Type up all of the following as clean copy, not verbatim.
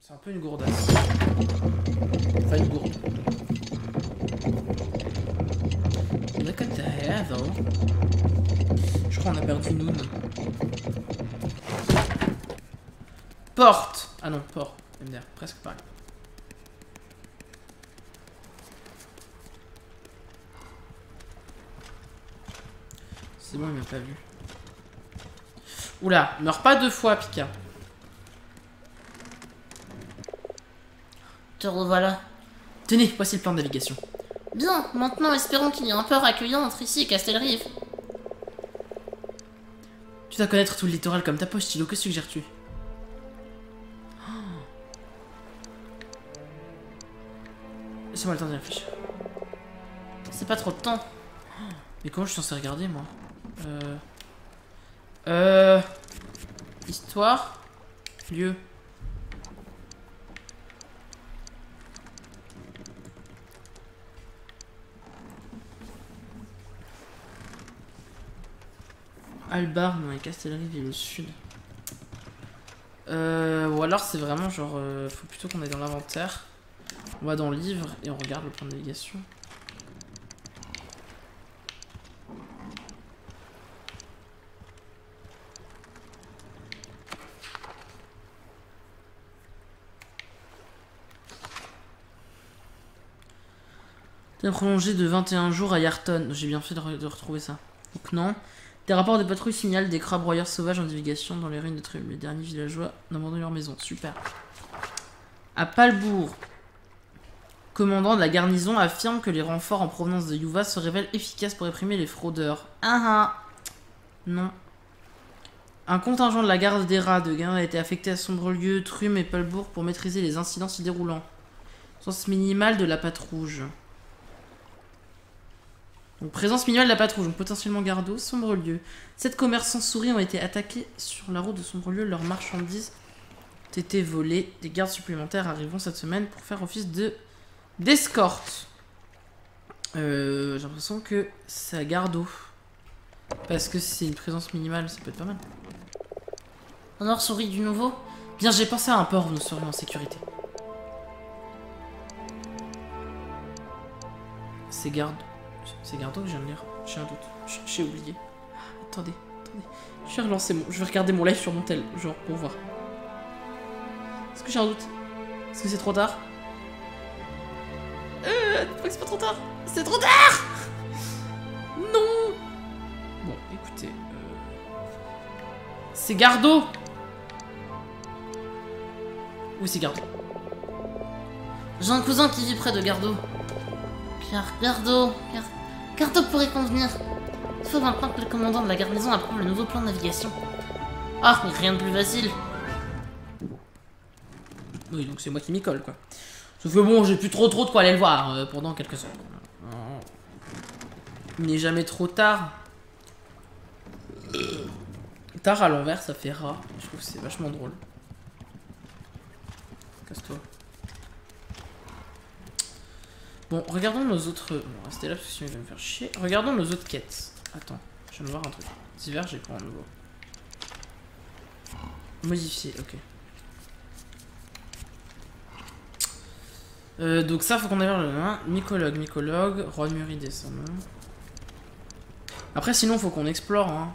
C'est un peu une gourdasse. Enfin une gourde. Look at the hair though. Je crois qu'on a perdu Noon. Porte. Ah non, port. MDR, presque pareil. C'est bon, il m'a pas vu. Oula, meurs pas deux fois, Pika. Te revoilà. Tenez, voici le plan de navigation. Bien, maintenant espérons qu'il y ait un port accueillant entre ici et Castelrive. Tu dois connaître tout le littoral comme ta poche, Stylo, que suggères-tu? Laisse-moi le temps d'y réfléchir. C'est pas trop de temps. Mais comment je suis censé regarder, moi? Histoire. Lieu. Albar, non, et Castelrive et le sud. Ou alors c'est vraiment genre... faut plutôt qu'on aille dans l'inventaire. On va dans le livre et on regarde le plan de navigation. T'as prolongé de 21 jours à Yarton. J'ai bien fait de retrouver ça. Donc non. Des rapports de patrouille signalent des crabes broyeurs sauvages en navigation dans les ruines de Trim. Les derniers villageois n'abandonnent leur maison. Super. À Palbourg, commandant de la garnison affirme que les renforts en provenance de Yuva se révèlent efficaces pour réprimer les fraudeurs. Ah ah. Non. Un contingent de la garde des rats de Gain a été affecté à Sombrelieu, Trum et Palbourg pour maîtriser les incidents s'y déroulant. Sens minimale de la patte rouge. Donc, présence minimale de la patte rouge, donc potentiellement Gardeau, Sombrelieu. 7 commerçants souris ont été attaqués sur la route de Sombrelieu. Leurs marchandises ont été volées. Des gardes supplémentaires arriveront cette semaine pour faire office d'escorte. J'ai l'impression que c'est à Gardeau. Parce que si c'est une présence minimale, ça peut être pas mal. Honor souris du nouveau. Bien, j'ai pensé à un port où nous serions en sécurité. C'est Gardeau. C'est Gardeau que je viens de lire. J'ai un doute. J'ai oublié. Attendez. Je vais relancer je vais regarder mon live sur mon tel, genre, pour voir. Est-ce que j'ai un doute? Est-ce que c'est trop tard? C'est pas trop tard. C'est trop tard. Non. Bon, écoutez. C'est Gardeau. Oui, c'est Gardeau. J'ai un cousin qui vit près de Gardeau. Gardeau pourrait convenir. Il faut maintenant que le commandant de la garnison approuve le nouveau plan de navigation. Ah, mais rien de plus facile. Oui, donc c'est moi qui m'y colle, quoi. Sauf que bon, j'ai plus trop de quoi aller le voir pendant quelques secondes. Il n'est jamais trop tard. Tard à l'envers, ça fait rat. Je trouve que c'est vachement drôle. Casse-toi. Bon, regardons nos autres... Bon, restez là parce que sinon il va me faire chier. Regardons nos autres quêtes. Attends, je viens de voir un truc. Divers, j'ai pas un nouveau. Modifier, ok. Donc ça, faut qu'on aille vers le 1. Mycologue. Roi de Muridé, ça non. Après, sinon, faut qu'on explore, hein.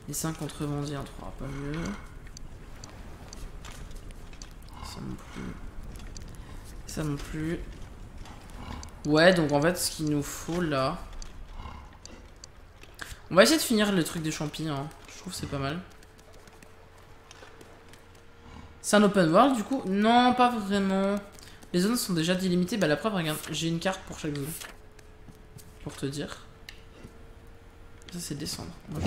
Les 5 contrebandiers, on trouvera pas mieux. Ça non plus. Ça non plus. Ouais, donc en fait, ce qu'il nous faut là... On va essayer de finir le truc des champis, hein. Je trouve que c'est pas mal. C'est un open world du coup? Non, pas vraiment. Les zones sont déjà délimitées. Bah la preuve, regarde, j'ai une carte pour chaque zone. Pour te dire. Ça c'est descendre. Moi,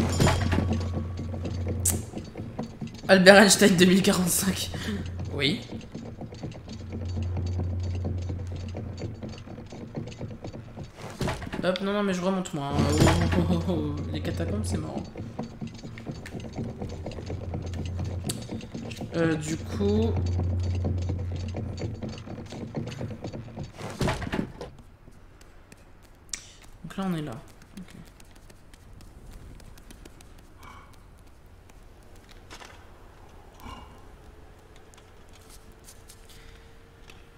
Albert Einstein 2045. Oui. Hop, non, mais je remonte moi. Les catacombes, c'est marrant. Du coup... Donc là, on est là. Okay.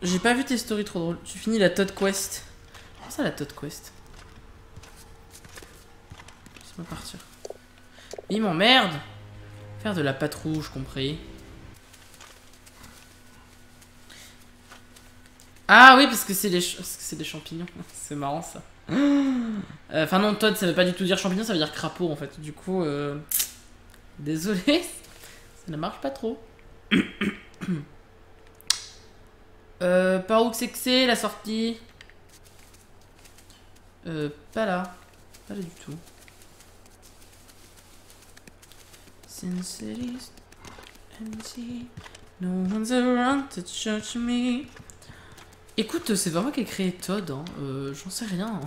J'ai pas vu tes stories trop drôles. Tu finis la Todd Quest. Comment ça la Todd Quest? Laisse-moi partir. Il m'emmerde. Faire de la pâte rouge, compris. Ah oui, parce que c'est des champignons. C'est marrant ça. Enfin non, Todd, ça veut pas du tout dire champignon, ça veut dire crapaud en fait. Du coup, désolé, ça ne marche pas trop. Par où que c'est la sortie? Pas là. Pas là du tout. Since it is empty, no one's around to judge me. Écoute, c'est pas moi qui ai créé Todd, hein. J'en sais rien.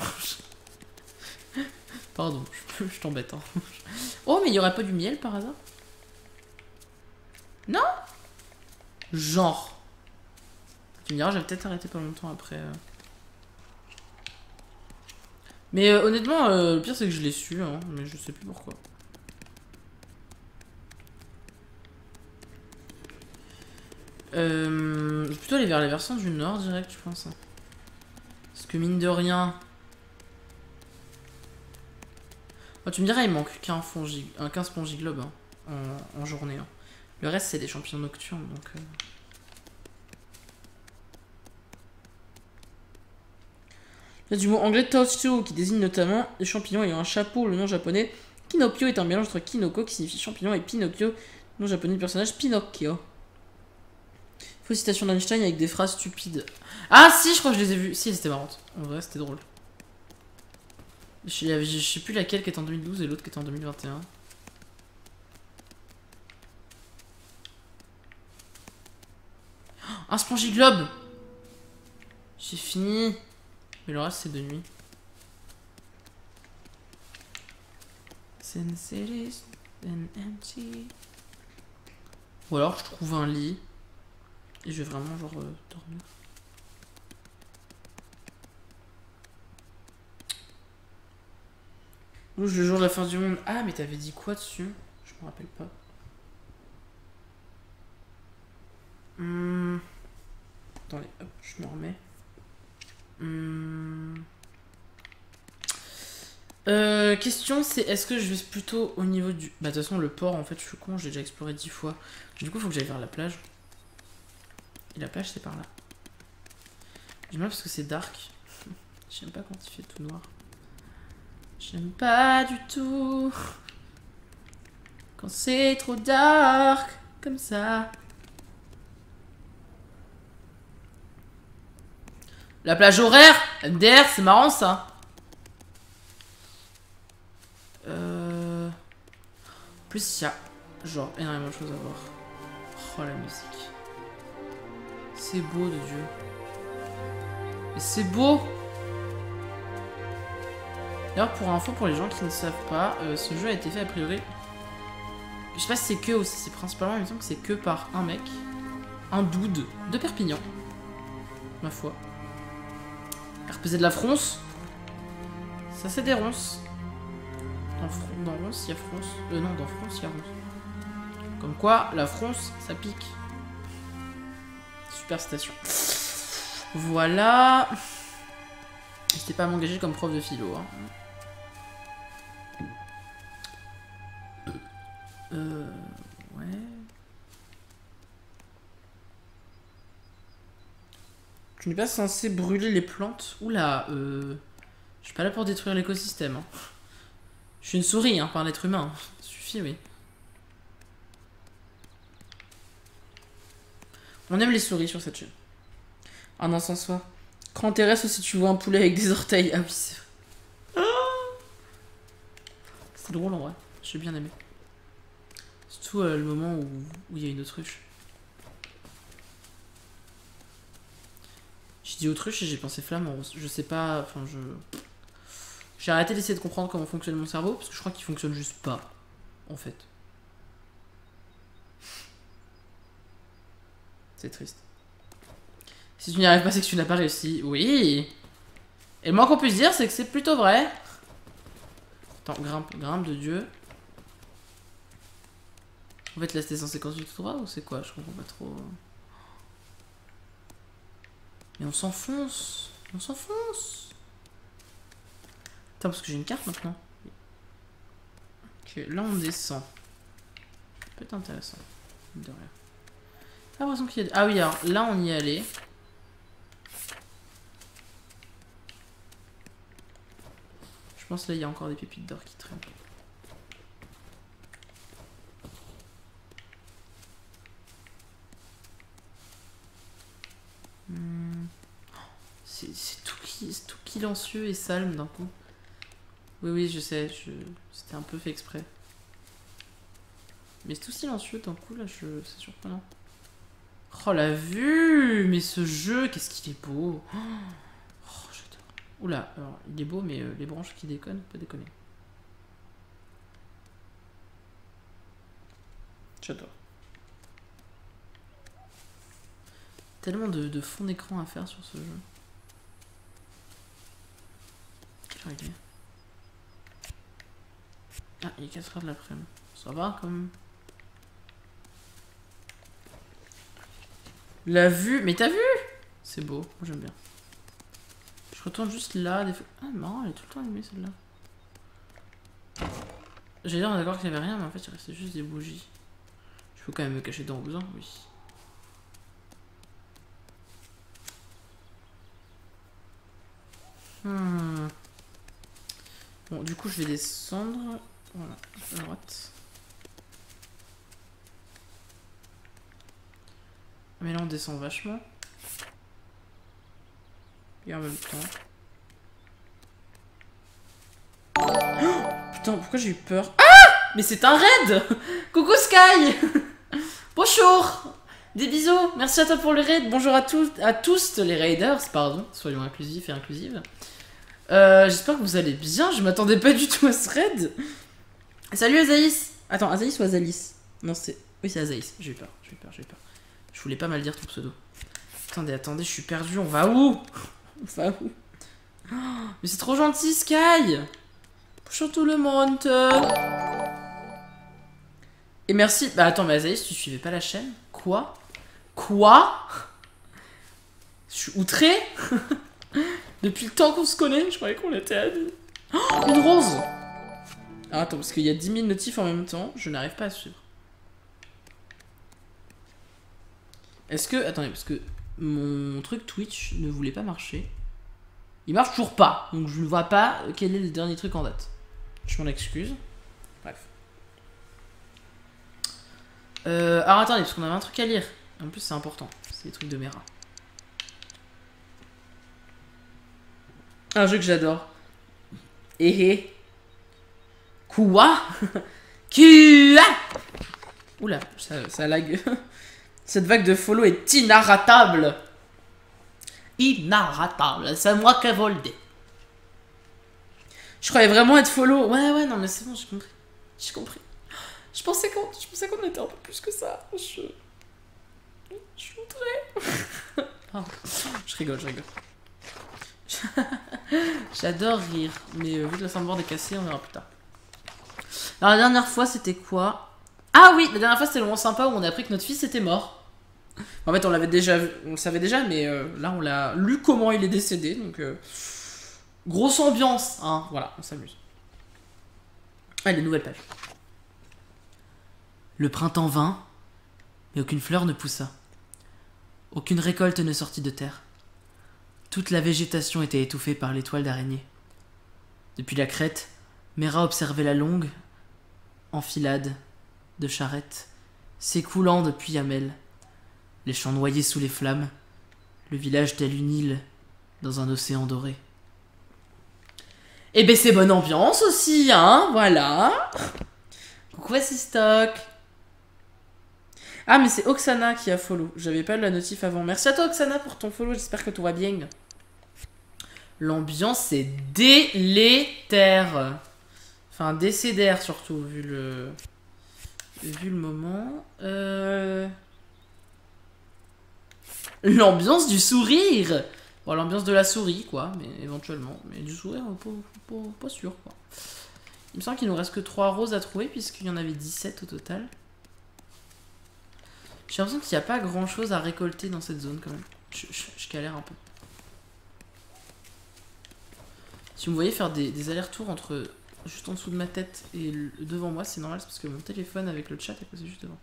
Pardon, je t'embête. Hein. Oh, mais il y aurait pas du miel par hasard? Non? Genre. Tu me diras, j'avais peut-être arrêté pas longtemps après. Mais honnêtement, le pire c'est que je l'ai su, hein, mais je sais plus pourquoi. Je vais plutôt aller vers les versants du nord direct, je pense. Hein. Parce que mine de rien... Oh, tu me diras, il manque qu'un spongiglobe hein, en journée. Hein. Le reste, c'est des champignons nocturnes, donc... Il y a du mot anglais Toutsu qui désigne notamment les champignons ayant un chapeau, le nom japonais. Kinopio est un mélange entre Kinoko qui signifie champignon et Pinocchio, nom japonais du personnage Pinocchio. Faux citation d'Einstein avec des phrases stupides. Ah si, je crois que je les ai vues. Si, c'était marrante. En vrai, c'était drôle. Je sais plus laquelle qui est en 2012 et l'autre qui est en 2021. Oh, un spongiglobe. J'ai fini. Mais le reste, c'est de nuit. Since it is empty. Ou alors, je trouve un lit. Et je vais vraiment, genre, dormir. Rouge, le jour de la fin du monde. Ah, mais t'avais dit quoi dessus? Je me rappelle pas. Attendez, hop, je me remets. Question c'est est-ce que je vais plutôt au niveau du... Bah de toute façon le port en fait je suis con, j'ai déjà exploré 10 fois. Du coup faut que j'aille vers la plage. Et la plage c'est par là. J'ai mal parce que c'est dark. J'aime pas quand il fait tout noir. J'aime pas du tout quand c'est trop dark comme ça. La plage horaire MDR, c'est marrant ça. En plus, il y a genre énormément de choses à voir. Oh la musique. C'est beau de Dieu. Et c'est beau. D'ailleurs, pour info, pour les gens qui ne savent pas, ce jeu a été fait a priori. Je sais pas si c'est que aussi, c'est principalement, il me semble que c'est que par un mec. Un dude de Perpignan. Ma foi. RPZ de la France. Ça c'est des ronces. Dans Ronce, il y a France. Non, dans France, il y a Ronce. Comme quoi, la France, ça pique. Super citation. Voilà. N'hésitez pas à m'engager comme prof de philo. Hein. Ouais. Tu n'es pas censé brûler les plantes. Oula, je suis pas là pour détruire l'écosystème. Hein. Je suis une souris, hein, pas un être humain. Ça suffit, oui. On aime les souris sur cette chaîne. Ah non, sans soi. Grand intéresse si tu vois un poulet avec des orteils. Ah oui, c'est vrai. Ah c'est drôle en vrai. J'ai bien aimé. Surtout le moment où il y a une autruche. J'ai dit autruche et j'ai pensé flamand. Je sais pas. Enfin, j'ai arrêté d'essayer de comprendre comment fonctionne mon cerveau parce que je crois qu'il fonctionne juste pas. En fait. C'est triste. Si tu n'y arrives pas, c'est que tu n'as pas réussi. Oui. Et le moins qu'on puisse dire, c'est que c'est plutôt vrai. Attends, grimpe de Dieu. En fait, là, c'était censé continuer tout droit ou c'est quoi? Je comprends pas trop. Mais on s'enfonce. On s'enfonce. Attends, parce que j'ai une carte maintenant. Ok, là on descend. Ça peut être intéressant. De rien. J'ai l'impression qu'il y a... Ah oui, alors là on y est allé. Je pense là il y a encore des pépites d'or qui traînent. C'est tout silencieux et sale d'un coup. Oui, oui, je sais, c'était un peu fait exprès. Mais c'est tout silencieux d'un coup, là, c'est surprenant. Oh, la vue! Mais ce jeu, qu'est-ce qu'il est beau! Oh, j'adore. Oula, alors, il est beau, mais les branches qui déconnent, pas déconner. J'adore. Tellement de fond d'écran à faire sur ce jeu. Quelle heure il est ? Ah, il est 4h de l'après-midi. Ça va quand même. La vue, mais t'as vu? C'est beau, moi j'aime bien. Je retourne juste là, des fois. Ah marrant, elle est tout le temps allumée celle-là. J'ai l'air d'accord qu'il n'y avait rien, mais en fait il restait juste des bougies. Je peux quand même me cacher dedans au besoin, oui. Bon, du coup je vais descendre. Voilà, à droite. Mais là on descend vachement. Et en même temps. Oh putain, pourquoi j'ai eu peur? Ah! Mais c'est un raid! Coucou Sky! Bonjour! Des bisous! Merci à toi pour le raid. Bonjour à tous les raiders, pardon. Soyons inclusifs et inclusives. J'espère que vous allez bien. Je m'attendais pas du tout à ce raid. Salut Azaïs! Attends, Azaïs ou Azalis? Non, c'est... Oui, c'est Azaïs. J'ai eu peur. Je voulais pas mal dire ton pseudo. Attendez, je suis perdu. On va où? On va où? Oh, mais c'est trop gentil, Sky! Bonjour tout le monde! Et merci... Bah attends, mais Azaïs, tu suivais pas la chaîne? Quoi? Je suis outré. Depuis le temps qu'on se connaît, je croyais qu'on était amis. Oh, une rose! Alors attends, parce qu'il y a 10 000 notifs en même temps, je n'arrive pas à suivre. Est-ce que... Attendez, parce que mon truc Twitch ne voulait pas marcher. Il marche toujours pas, donc je ne vois pas quel est le dernier truc en date. Je m'en excuse. Bref. Alors attendez, parce qu'on avait un truc à lire. En plus c'est important, c'est des trucs de Mera. Un jeu que j'adore. Quoi? Oula, ça lag. Cette vague de follow est inarrêtable. Inarrêtable, c'est moi qui ai volé. Je croyais vraiment être follow. Ouais, non mais c'est bon, j'ai compris. Je pensais qu'on était un peu plus que ça. Je voudrais. Oh, je rigole. J'adore rire, mais vu que la soundboard est cassée, on verra plus tard. Alors la dernière fois, c'était quoi? Ah oui, la dernière fois, c'était le moment sympa où on a appris que notre fils était mort. En fait, on le savait déjà, mais là, on l'a lu comment il est décédé, donc grosse ambiance, hein. Voilà, on s'amuse. Allez, nouvelle page. Le printemps vint, mais aucune fleur ne poussa. Aucune récolte ne sortit de terre. Toute la végétation était étouffée par les toiles d'araignée. Depuis la crête, Mera observait la longue enfilade de charrettes s'écoulant depuis Yamel, les champs noyés sous les flammes, le village tel une île dans un océan doré. Eh ben c'est bonne ambiance aussi, hein, voilà. Coucou Assistoc. Ah mais c'est Oksana qui a follow, j'avais pas la notif avant. Merci à toi Oksana pour ton follow, j'espère que tout va bien. L'ambiance est délétère. Enfin décédère surtout, vu le moment. L'ambiance du sourire. Bon, l'ambiance de la souris, quoi, mais éventuellement. Mais du sourire, pas sûr, quoi. Il me semble qu'il nous reste que 3 roses à trouver, puisqu'il y en avait 17 au total. J'ai l'impression qu'il n'y a pas grand chose à récolter dans cette zone, quand même. Je galère un peu. Si vous me voyez faire des allers-retours entre juste en dessous de ma tête et devant moi, c'est normal, c'est parce que mon téléphone avec le chat est passé juste devant.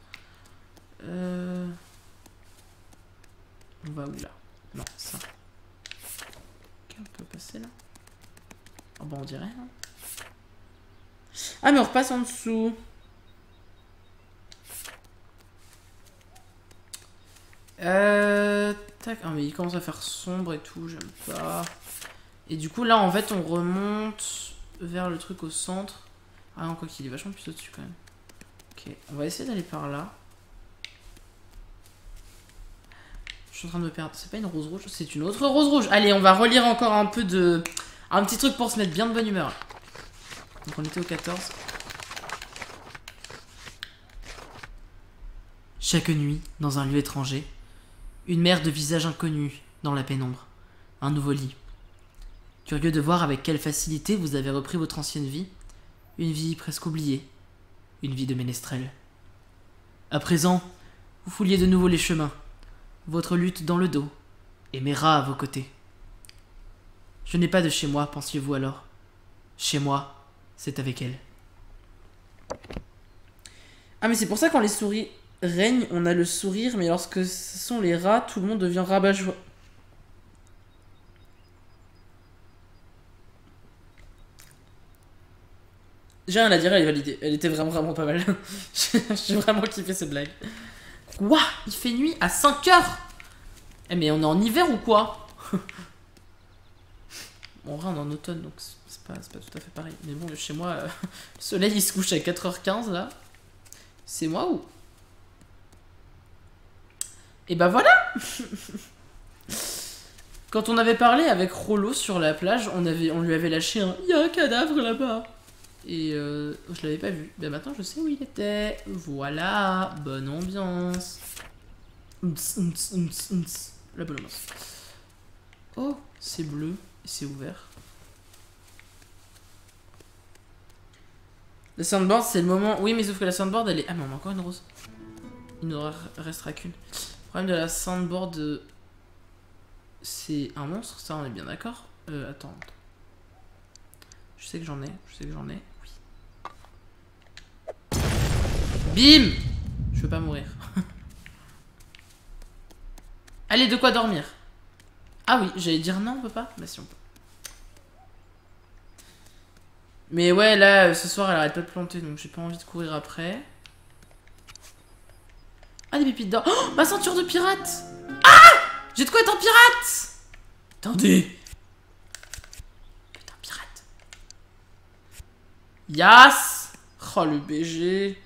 On va où là? Non, ça. Ok, on peut passer là. Oh bah on dirait, hein. Ah mais on repasse en dessous. Tac. Ah mais il commence à faire sombre et tout, j'aime pas. Et du coup là en fait on remonte vers le truc au centre. Ah non quoi qu'il est vachement plus au-dessus quand même. Ok, on va essayer d'aller par là. Je suis en train de me perdre. C'est pas une rose rouge, c'est une autre rose rouge. Allez, on va relire encore un peu de... Un petit truc pour se mettre bien de bonne humeur. Donc on était au 14. Chaque nuit, dans un lieu étranger, une mère de visage inconnu dans la pénombre. Un nouveau lit. Curieux de voir avec quelle facilité vous avez repris votre ancienne vie. Une vie presque oubliée. Une vie de ménestrel. À présent, vous fouliez de nouveau les chemins. Votre lutte dans le dos. Et mes rats à vos côtés. Je n'ai pas de chez moi, pensiez-vous alors. Chez moi, c'est avec elle. Ah mais c'est pour ça quand les souris règnent, on a le sourire, mais lorsque ce sont les rats, tout le monde devient rabat-joie. J'ai rien à dire, elle est validée. Elle était vraiment pas mal. J'ai vraiment kiffé cette blague. Ouah, il fait nuit à 5 heures. Eh mais on est en hiver ou quoi? Bon, en vrai on est en automne donc c'est pas tout à fait pareil. Mais bon, chez moi, le soleil il se couche à 4h15 là. C'est moi ou? Et bah voilà. Quand on avait parlé avec Rollo sur la plage, on lui avait lâché un « Il y a un cadavre là-bas ». Et je l'avais pas vu. Ben maintenant je sais où il était. Voilà, bonne ambiance. La bonne ambiance. Oh, c'est bleu et c'est ouvert. La soundboard c'est le moment... Oui mais sauf que la soundboard elle est... Ah mais on a encore une rose. Il ne restera qu'une. Le problème de la soundboard... C'est un monstre, ça on est bien d'accord. Attends. Je sais que j'en ai. Oui. Bim! Je veux pas mourir. Allez, de quoi dormir? Ah oui, j'allais dire non, on peut pas? Bah si, on peut. Mais ouais, là, ce soir, elle arrête pas de planter, donc j'ai pas envie de courir après. Ah, des pépites d'or. Oh, ma ceinture de pirate! Ah! J'ai de quoi être un pirate! Attendez! Putain, pirate. Yas! Oh, le BG.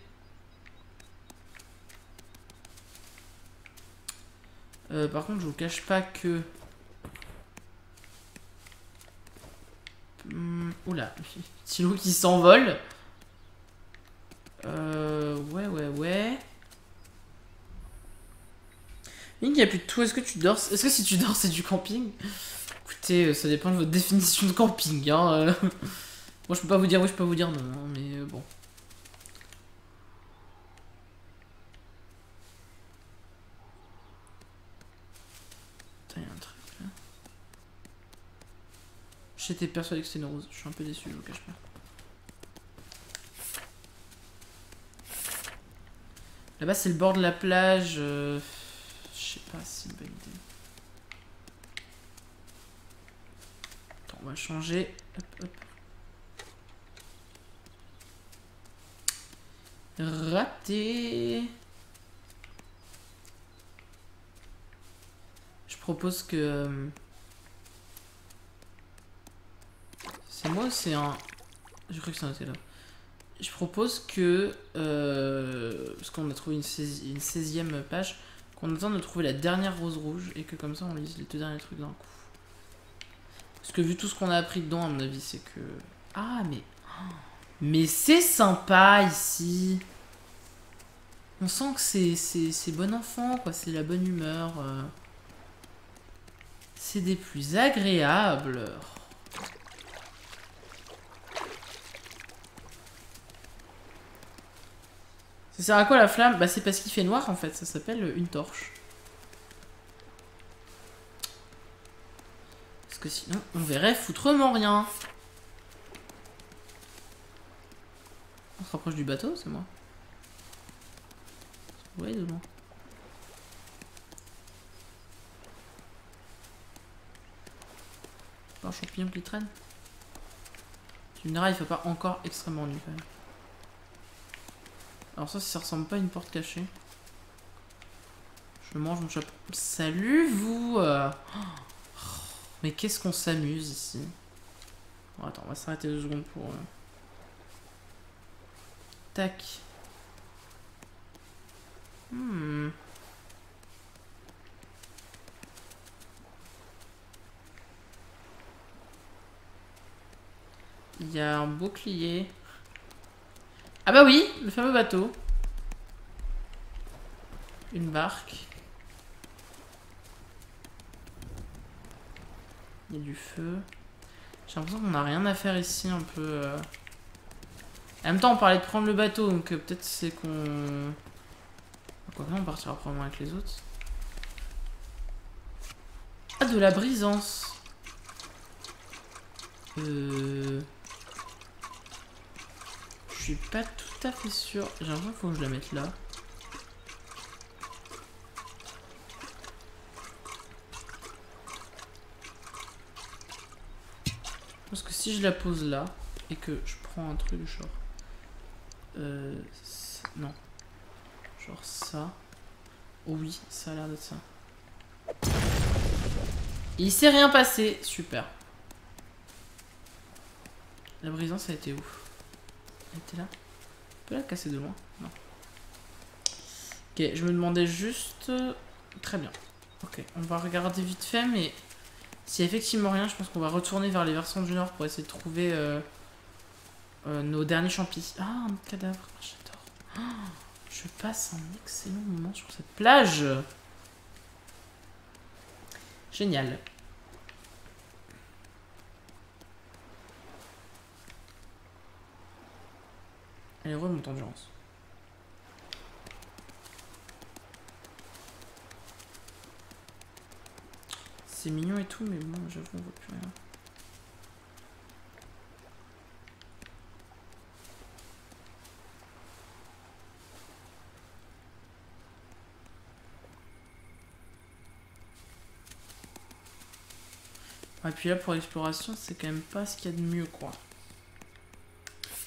Par contre, je vous cache pas que... Oula, petit loup qui s'envole. Ouais. Il n'y a plus de tout. Est-ce que tu dors? Est-ce que si tu dors, c'est du camping? Écoutez, ça dépend de votre définition de camping. Hein. Moi, je peux pas vous dire oui, je peux pas vous dire non. Hein, mais bon. Putain, il y a un truc là. J'étais persuadé que c'était une rose. Je suis un peu déçu, je vous cache pas. Là-bas, c'est le bord de la plage. Je sais pas si c'est une bonne idée. Attends, on va changer. Hop. Raté. Je propose que... C'est moi ou c'est un... Je crois que c'est un autre là. Je propose que... parce qu'on a trouvé une 16e page, qu'on attende de trouver la dernière rose rouge et que comme ça on lise les deux derniers trucs d'un coup. Parce que vu tout ce qu'on a appris dedans, à mon avis, c'est que... Ah, mais... Mais c'est sympa ici. On sent que c'est bon enfant, quoi. C'est la bonne humeur. C'est des plus agréables. Ça sert à quoi la flamme? Bah c'est parce qu'il fait noir en fait, ça s'appelle une torche. que sinon, on verrait foutrement rien. On se rapproche du bateau, c'est moi. Ouais, de loin. Pas un champignon qui traîne. Tu me diras, il fait pas encore extrêmement nuit quand même. Alors ça ressemble pas à une porte cachée. Je mange mon chapeau. Salut vous mais qu'est-ce qu'on s'amuse ici. Bon, attends, on va s'arrêter 2 secondes pour... Tac. Il y a un bouclier. Ah bah oui, le fameux bateau. Une barque. Il y a du feu. J'ai l'impression qu'on n'a rien à faire ici, un peu... En même temps, on parlait de prendre le bateau, donc peut-être c'est qu'on... Quoi que non, on partira probablement avec les autres. Ah, de la brisance. Je suis pas tout à fait sûr. J'ai l'impression qu'il faut que je la mette là. Parce que si je la pose là, et que je prends un truc genre... non. Genre ça. Oh oui, ça a l'air d'être ça. Il s'est rien passé. Super. La brisance a été ouf. Elle était là. On peut la casser de loin? Non. Ok, je me demandais juste... Très bien. Ok, on va regarder vite fait, mais... S'il y a effectivement rien, je pense qu'on va retourner vers les versants du nord pour essayer de trouver nos derniers champis. Ah, un cadavre. J'adore. Oh, je passe un excellent moment sur cette plage. Génial. Elle est heureux de mon endurance. C'est mignon et tout, mais bon, j'avoue, on voit plus rien. Et puis là, pour l'exploration, c'est quand même pas ce qu'il y a de mieux, quoi.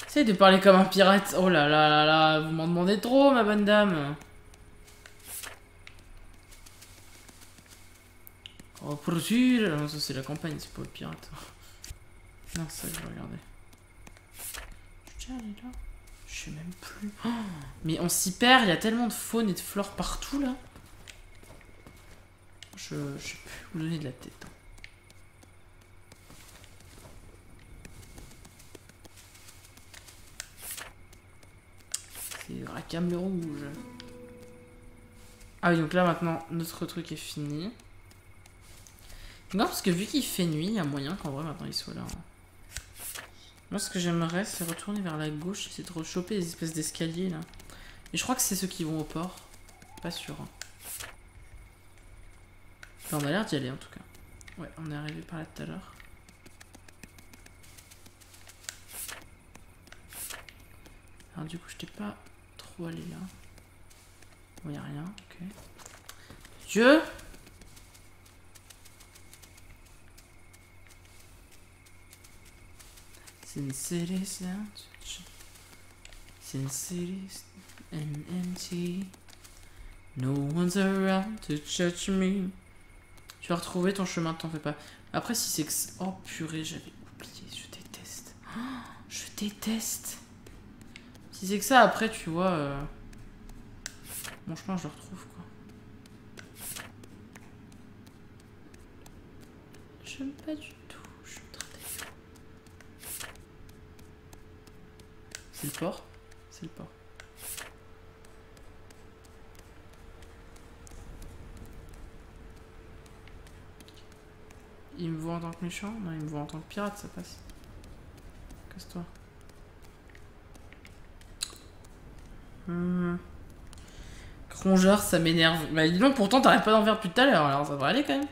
Essaye de parler comme un pirate. Oh là là là là, vous m'en demandez trop, ma bonne dame. Oh, pour sûr. Non, ça c'est la campagne, c'est pas le pirate. Non, ça, je vais regarder. Je suis déjà allé là. Je sais même plus. Oh, mais on s'y perd, il y a tellement de faune et de flore partout, là. Je sais plus où donner de la tête. Hein. C'est Rackham le rouge. Ah oui, donc là maintenant notre truc est fini. Non, parce que vu qu'il fait nuit, il y a moyen qu'en vrai maintenant il soit là. Hein. Moi ce que j'aimerais c'est retourner vers la gauche, essayer de rechoper les espèces d'escaliers là. Et je crois que c'est ceux qui vont au port. Pas sûr. Hein. Enfin, on a l'air d'y aller en tout cas. Ouais, on est arrivé par là tout à l'heure. Alors du coup je t'ai pas trop allé là. Bon, y a rien, ok. Dieu! Since it is empty, no one's around to judge me. Tu vas retrouver ton chemin, t'en fais pas. Après, si c'est que... Oh purée, j'avais oublié, je déteste. Oh, je déteste. Si c'est que ça, après, tu vois... Mon chemin, je le retrouve, quoi. J'aime pas du tout, je suis très déçue. C'est le port? C'est le port. Il me voit en tant que méchant? Non, il me voit en tant que pirate, ça passe. Casse-toi. Rongeur, ça m'énerve. Bah dis donc, pourtant t'arrêtes pas d'en faire depuis tout à l'heure, alors ça devrait aller quand même.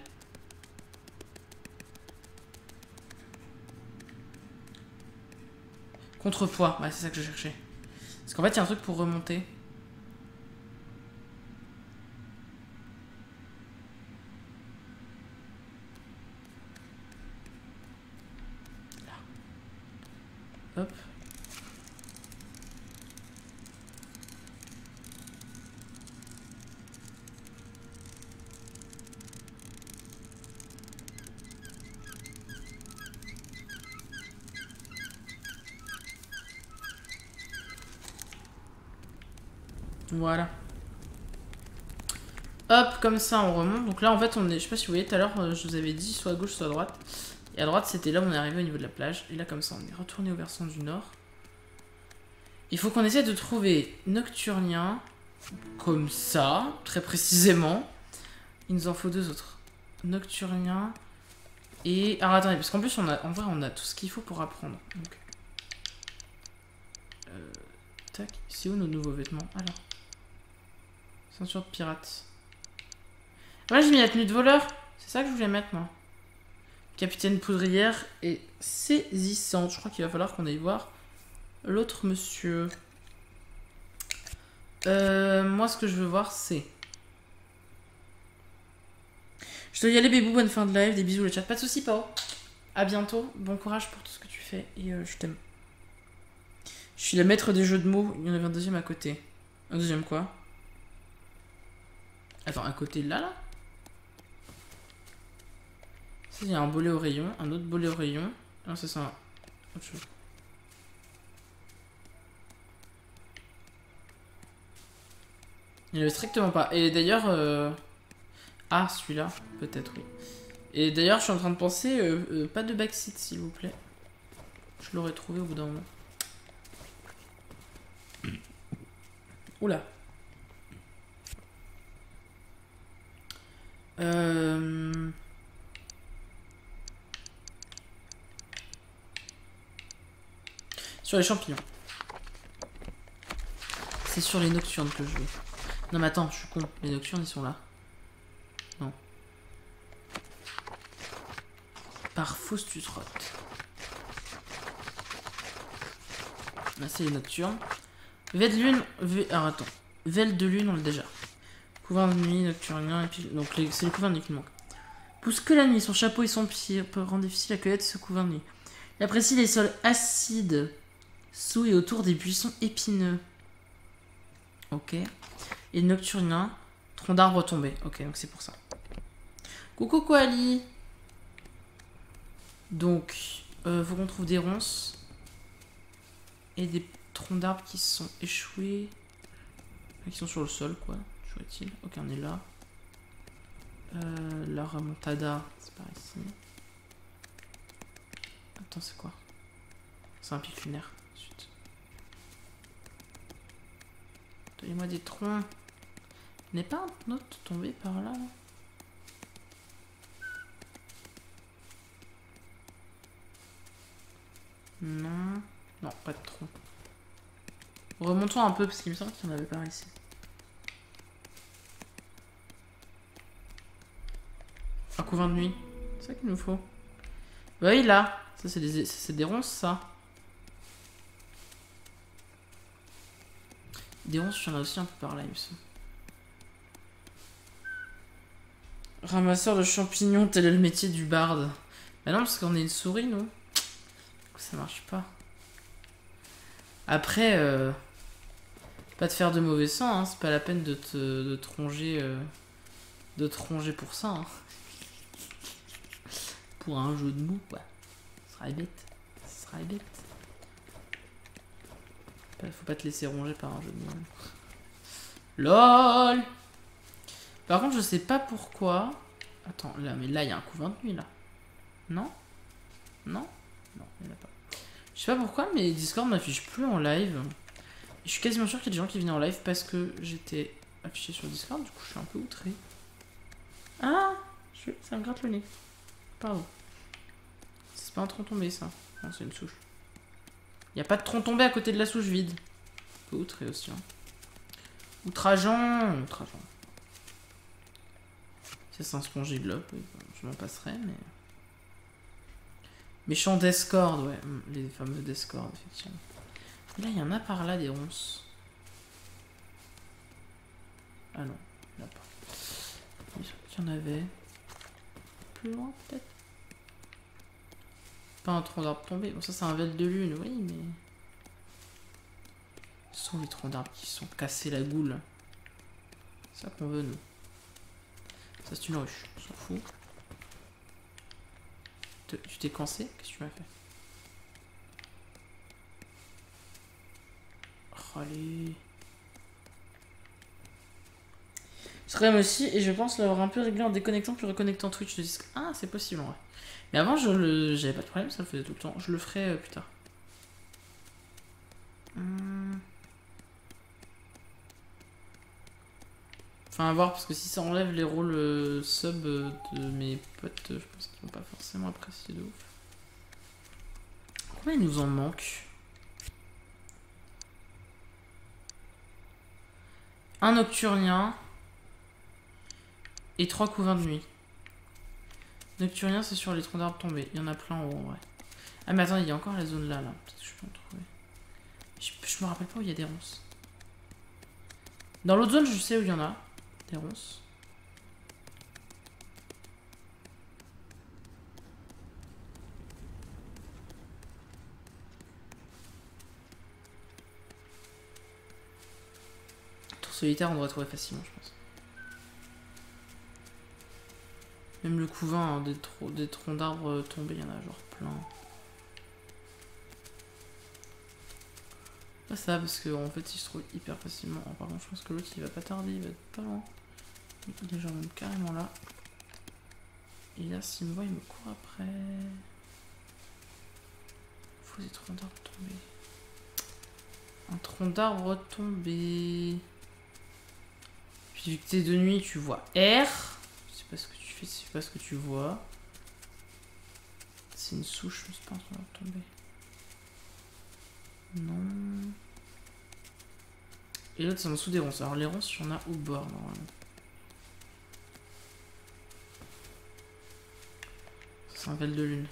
Contrepoids, ouais, c'est ça que je cherchais. Parce qu'en fait, il y a un truc pour remonter. Là. Hop. Voilà. Hop, comme ça on remonte. Donc là en fait on est, je sais pas si vous voyez tout à l'heure, je vous avais dit soit à gauche soit à droite. Et à droite c'était là où on est arrivé au niveau de la plage. Et là comme ça on est retourné au versant du nord. Il faut qu'on essaie de trouver Nocturnien. Comme ça, très précisément. Il nous en faut 2 autres. Nocturnien. Et... Alors attendez, parce qu'en plus on a, en vrai on a tout ce qu'il faut pour apprendre. Donc... Tac, c'est où nos nouveaux vêtements? Alors. Ceinture de pirate. Moi j'ai mis la tenue de voleur. C'est ça que je voulais mettre moi. Capitaine poudrière et saisissante. Je crois qu'il va falloir qu'on aille voir l'autre monsieur. Moi ce que je veux voir c'est... Je dois y aller bébou, bonne fin de live. Des bisous le chat. Pas de soucis Pao. À bientôt. Bon courage pour tout ce que tu fais. Et je t'aime. Je suis la maître des jeux de mots. Il y en avait un deuxième à côté. Un deuxième quoi? Attends, à côté là, là. Ça, il y a un bolet au rayon, un autre bolet au rayon. Non, c'est ça. Autre chose. Il n'y avait strictement pas. Et d'ailleurs... Ah, celui-là, peut-être, oui. Et d'ailleurs, je suis en train de penser... pas de backseat, s'il vous plaît. Je l'aurais trouvé au bout d'un moment. Oula. Sur les champignons. C'est sur les nocturnes que je veux. Non mais attends, je suis con. Les nocturnes, ils sont là. Non. Par fausse tutrotte. Là, c'est les nocturnes. Veille de lune... Alors attends. Veille de lune, on l'a déjà. Couvert de nuit, nocturnien, et puis... Donc c'est le couvert de nuit qui manque. Pousse que la nuit, son chapeau et son pied peuvent rendre difficile la cueillette ce couvert de nuit. Il apprécie les sols acides, sous et autour des buissons épineux. Ok. Et le nocturnien, tronc d'arbre tombé. Ok, donc c'est pour ça. Coucou Koali. Donc, faut qu'on trouve des ronces. Et des troncs d'arbres qui se sont échoués. Qui sont sur le sol, quoi. Chouette-il. Ok, on est là. La remontada, c'est par ici. Attends, c'est quoi? C'est un pic lunaire. Ensuite. Donnez-moi des troncs. Il n'est pas un autre tombé par là? Non. Non, pas de tronc. Remontons un peu parce qu'il me semble qu'il n'y en avait pas ici. Un couvent de nuit. C'est ça qu'il nous faut. Bah oui, là. Ça, c'est des ronces, ça. Des ronces, il y en a aussi un peu par là, il me semble. Ramasseur de champignons, tel est le métier du barde. Bah non, parce qu'on est une souris, nous. Ça marche pas. Après, pas de faire de mauvais sang, hein. C'est pas la peine de tronger pour ça, hein. Pour un jeu de mots, quoi. Ce serait bête. Ce serait bête. Faut pas te laisser ronger par un jeu de mots. LOL. Par contre, je sais pas pourquoi. Attends, là, mais là, il y a un couvent de nuit, là. Non? Non? Non, il n'y en a pas. Je sais pas pourquoi, mais Discord m'affiche plus en live. Et je suis quasiment sûr qu'il y a des gens qui venaient en live parce que j'étais affiché sur Discord. Du coup, je suis un peu outré. Ah! Ça me gratte le nez. Pardon. C'est pas un tronc tombé, ça. Non, c'est une souche. Il n'y a pas de tronc tombé à côté de la souche vide. Un peu outré aussi. Hein. Outrageant. Outrageant. Ça, c'est un spongiblob. Oui, je m'en passerai, mais... Méchant Discord, ouais. Les fameux Discord, effectivement. Et là, il y en a par là des ronces. Ah non, il n'y en a pas. Il y en avait. Plus loin, peut-être. Pas un tronc d'arbre tombé. Bon, ça, c'est un vel de lune, oui, mais. Ce sont les troncs d'arbres qui se sont cassés la goule. C'est ça qu'on veut, nous. Ça, c'est une ruche. On s'en fout. Tu t'es cassé? Qu'est-ce que tu m'as fait? Oh, allez. Je serais aussi, et je pense l'avoir un peu réglé en déconnectant puis reconnectant Twitch de disque. Ah, c'est possible en vrai. Mais avant, j'avais pas de problème, ça le faisait tout le temps. Je le ferai plus tard. Enfin, à voir, parce que si ça enlève les rôles sub de mes potes, je pense qu'ils vont pas forcément apprécier de ouf. Combien il nous en manque? Un nocturnien et 3 couvains de nuit. Nocturnien, c'est sur les troncs d'arbres tombés. Il y en a plein en haut, en vrai. Ah, mais attends, il y a encore la zone là. Peut-être que je peux en trouver. Je me rappelle pas où il y a des ronces. Dans l'autre zone, je sais où il y en a. Des ronces. Tour solitaire, on devrait trouver facilement, je pense. Même le couvain, hein, des troncs d'arbres tombés, il y en a genre plein. Pas ça, parce qu'en fait, il se trouve hyper facilement. Oh, par contre, je pense que l'autre, il va pas tarder, il va être pas loin. Il est genre même carrément là. Et là, s'il me voit, il me court après. Faut des troncs d'arbres tombés. Un tronc d'arbre tombé. Puis vu que t'es de nuit, tu vois R. Je sais pas ce que tu fais, je sais pas ce que tu vois. C'est une souche, mais c'est pas un tronc d'arbre tombé. Non. Et l'autre, c'est en dessous des ronces. Alors les ronces, il y en a au bord, normalement. C'est un vel de lune.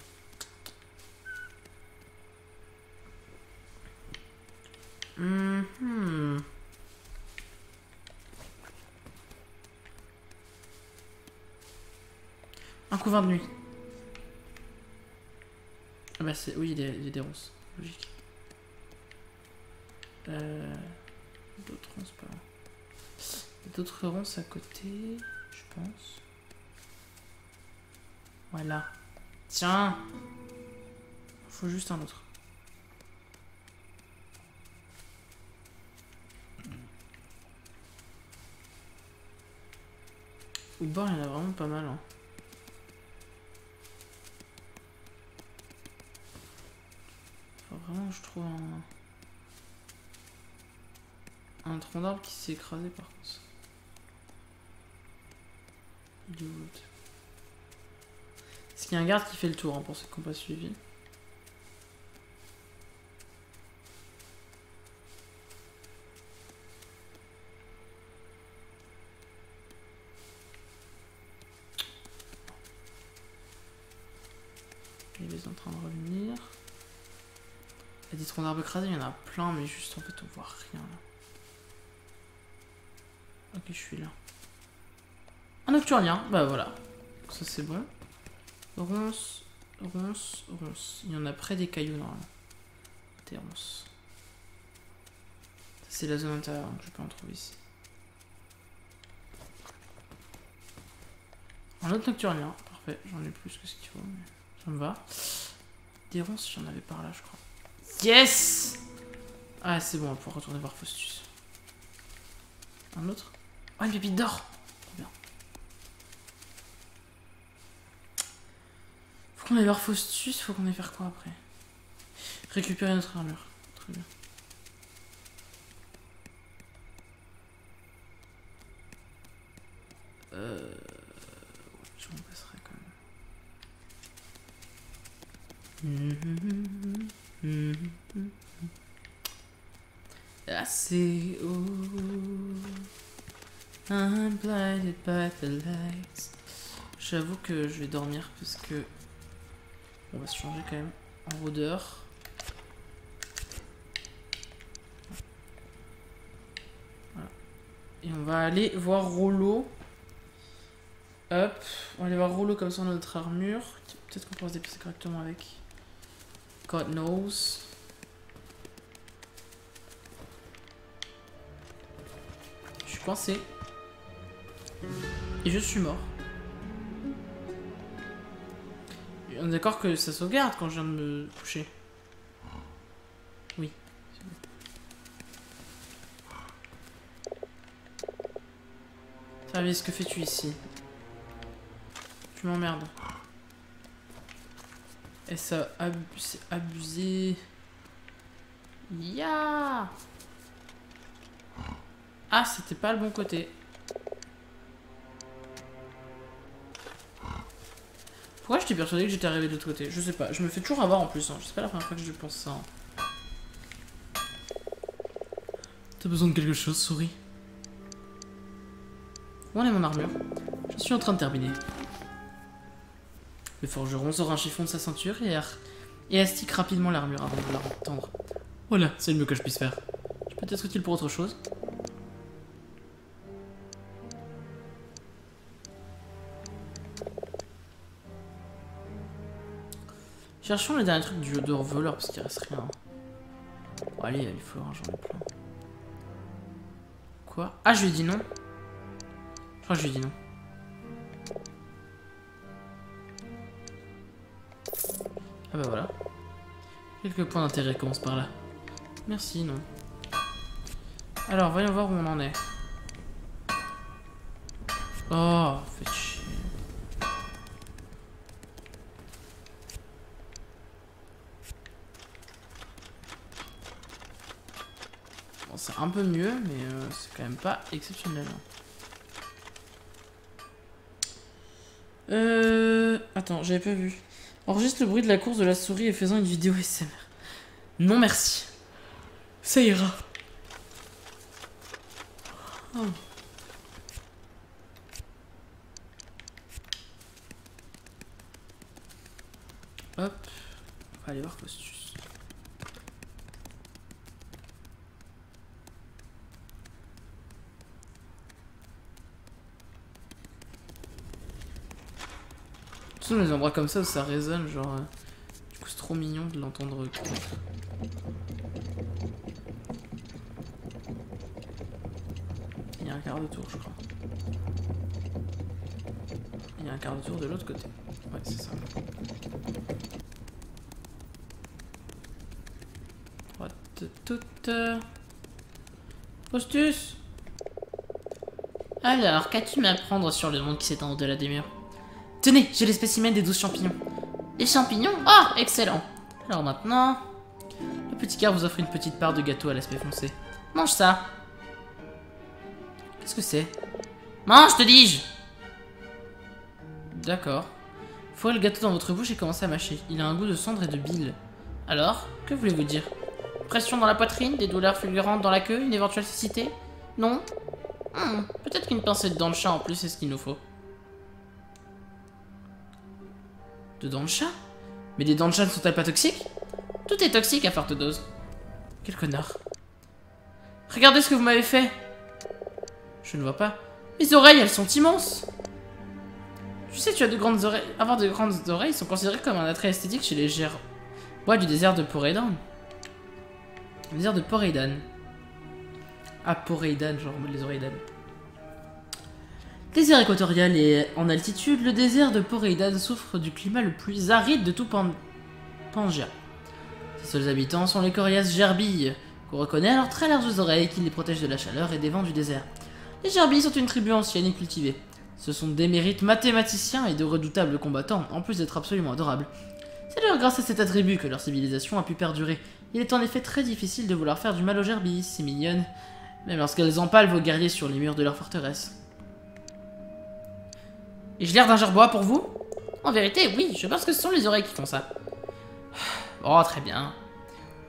Un couvain de nuit. Ah bah c'est... Oui, il y a des ronces. Logique. D'autres ronces, pas loin. D'autres ronces à côté, je pense. Voilà. Tiens. Faut juste un autre. Au bord, il y en a vraiment pas mal. Hein. Faut vraiment, je trouve un tronc d'arbre qui s'est écrasé par contre. Il est où l'autre? Est-ce qu'il y a un garde qui fait le tour hein, pour ceux qui n'ont pas suivi? Il est en train de revenir. Il y a des troncs d'arbres écrasés, il y en a plein, mais juste en fait on voit rien là. Ok, je suis là. Un nocturnien, bah voilà. Ça c'est bon. Ronce, ronce, ronce. Il y en a près des cailloux normalement. Des ronces. C'est la zone intérieure, donc je peux en trouver ici. Un autre nocturnien, parfait. J'en ai plus que ce qu'il faut, mais ça me va. Des ronces, j'en avais par là, je crois. Yes! Ah, c'est bon, on va pouvoir retourner voir Faustus. Un autre? Oh, une pépite d'or! Trop bien. Faut qu'on aille voir Faustus, faut qu'on aille faire quoi après? Récupérer notre armure. Très bien. Je m'en passerai quand même. Assez haut. I'm blinded by the lights. J'avoue que je vais dormir parce que on va se changer quand même en rôdeur. Et on va aller voir Rollo. Hop. On va aller voir Rollo comme ça on a notre armure. Peut-être qu'on pourra se déplacer correctement avec. God knows. Je suis coincé. Et je suis mort. On est d'accord que ça sauvegarde quand je viens de me coucher. Oui. Service, que fais-tu ici? Tu m'emmerdes. Et ça, c'est abusé. Ya. Ah, c'était pas le bon côté. Pourquoi j'étais persuadé que j'étais arrivé de l'autre côté? Je sais pas. Je me fais toujours avoir en plus. Hein. C'est pas la première fois que je pense ça. Hein. T'as besoin de quelque chose, souris? Où en est mon armure? Je suis en train de terminer. Le forgeron sort un chiffon de sa ceinture et astique rapidement l'armure avant de la tendre. Voilà, c'est le mieux que je puisse faire. Je peux être utile pour autre chose? Cherchons les derniers trucs du jeu de voleur parce qu'il reste rien. Bon, allez, il faut j'en ai plein. Quoi? Ah, je lui ai dit non. Je crois que je lui ai dit non. Ah bah voilà. Quelques points d'intérêt commencent par là. Merci, non. Alors, voyons voir où on en est. Oh, faites chier. Bon, c'est un peu mieux, mais c'est quand même pas exceptionnel. Attends, j'avais pas vu. Enregistre le bruit de la course de la souris et faisant une vidéo SMR. Non merci. Ça ira. Oh. Hop. On va aller voir Costus. Les endroits comme ça où ça résonne, genre... du coup c'est trop mignon de l'entendre. Il y a un quart de tour je crois. Il y a un quart de tour de l'autre côté. Ouais c'est ça. Toute... Costus. Alors, qu'as-tu à m'apprendre sur le monde qui s'étend au-delà des murs? Tenez, j'ai les spécimens des 12 champignons. Les champignons? Ah, excellent. Alors maintenant... Le petit gars vous offre une petite part de gâteau à l'aspect foncé. Mange ça. Qu'est-ce que c'est? Mange, te dis-je. D'accord. Fourrez le gâteau dans votre bouche et commencez à mâcher. Il a un goût de cendre et de bile. Alors, que voulez-vous dire? Pression dans la poitrine, des douleurs fulgurantes dans la queue, une éventuelle cécité? Non? Peut-être qu'une pincée de dents de chat en plus c'est ce qu'il nous faut. De dents de chat? Mais les dents de chat ne sont-elles pas toxiques? Tout est toxique à forte dose. Quel connard. Regardez ce que vous m'avez fait. Je ne vois pas. Mes oreilles, elles sont immenses. Tu sais, tu as de grandes oreilles. Avoir de grandes oreilles sont considérées comme un attrait esthétique chez les gerbois du désert de Porédan. Le désert de Porédan. Ah, Porédan, genre les oreilles d'âne. Désert équatorial et en altitude, le désert de Porédan souffre du climat le plus aride de tout Pangea. Ses seuls habitants sont les coriaces gerbilles, qu'on reconnaît à leurs très larges oreilles qui les protègent de la chaleur et des vents du désert. Les gerbilles sont une tribu ancienne et cultivée. Ce sont d'émérites mathématiciens et de redoutables combattants, en plus d'être absolument adorables. C'est d'ailleurs grâce à cet attribut que leur civilisation a pu perdurer. Il est en effet très difficile de vouloir faire du mal aux gerbilles, si mignonnes, même lorsqu'elles empalent vos guerriers sur les murs de leur forteresse. Et j'ai l'air d'un gerbois pour vous? En vérité, oui, je pense que ce sont les oreilles qui font ça. Oh, très bien.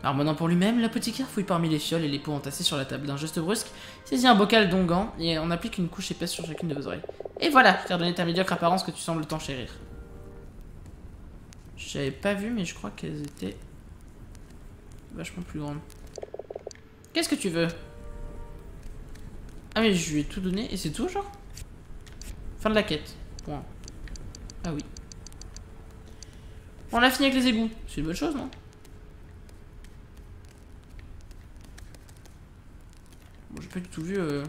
Marmonnant pour lui-même, l'apothicaire fouille parmi les fioles et les pots entassés sur la table. D'un geste brusque, saisit un bocal d'onguent et on applique une couche épaisse sur chacune de vos oreilles. Et voilà, faire donner ta médiocre apparence que tu sembles tant chérir. J'avais pas vu, mais je crois qu'elles étaient vachement plus grandes. Qu'est-ce que tu veux? Ah mais je lui ai tout donné et c'est tout genre. Fin de la quête. Point. Ah oui. On a fini avec les égouts. C'est une bonne chose, non? Bon, j'ai pas du tout vu la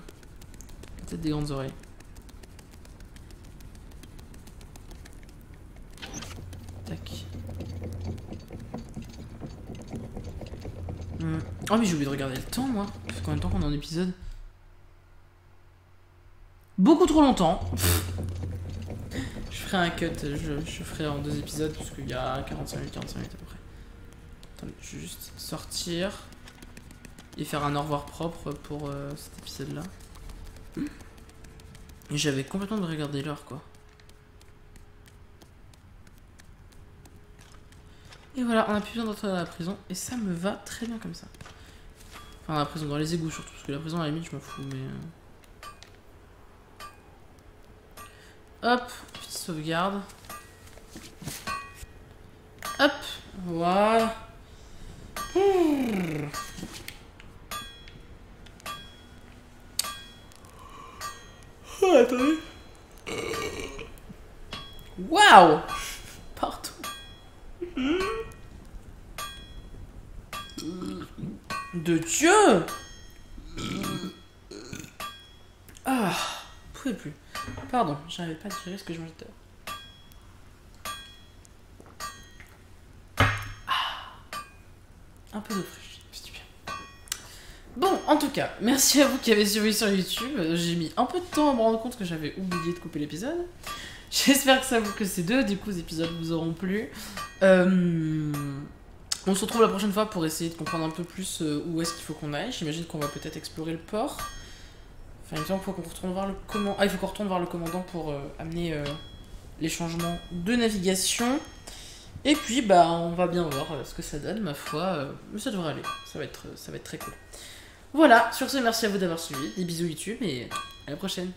tête des grandes oreilles. Tac. Oh mais j'ai oublié de regarder le temps moi. Ça fait combien de temps qu'on est en épisode? Beaucoup trop longtemps. Je ferai un cut, je ferai en 2 épisodes puisqu'il y a 45 minutes à peu près. Attendez, je vais juste sortir et faire un au revoir propre pour cet épisode là. Et j'avais complètement de regarder l'heure quoi. Et voilà, on a plus besoin d'entrer dans la prison et ça me va très bien comme ça. Enfin, dans la prison, dans les égouts surtout, parce que la prison à la limite je m'en fous, mais... Hop, petite sauvegarde. Hop, voilà. Oh, attendez. Waouh. Pardon. De Dieu. Ah, je pouvais plus. Pardon, j'arrivais pas à digérer ce que je mangeais tout à l'heure. Un peu d'eau fraîche, c'est bien. Bon, en tout cas, merci à vous qui avez suivi sur YouTube. J'ai mis un peu de temps à me rendre compte que j'avais oublié de couper l'épisode. J'espère que ces 2 du coup épisodes vous auront plu. On se retrouve la prochaine fois pour essayer de comprendre un peu plus où est-ce qu'il faut qu'on aille. J'imagine qu'on va peut-être explorer le port. Enfin, il me semble qu'il faut qu'on retourne voir le commandant. Ah, il faut qu'on retourne voir le commandant pour amener les changements de navigation. Et puis, bah, on va bien voir ce que ça donne, ma foi. Mais ça devrait aller. Ça va être très cool. Voilà, sur ce, merci à vous d'avoir suivi. Des bisous YouTube et à la prochaine.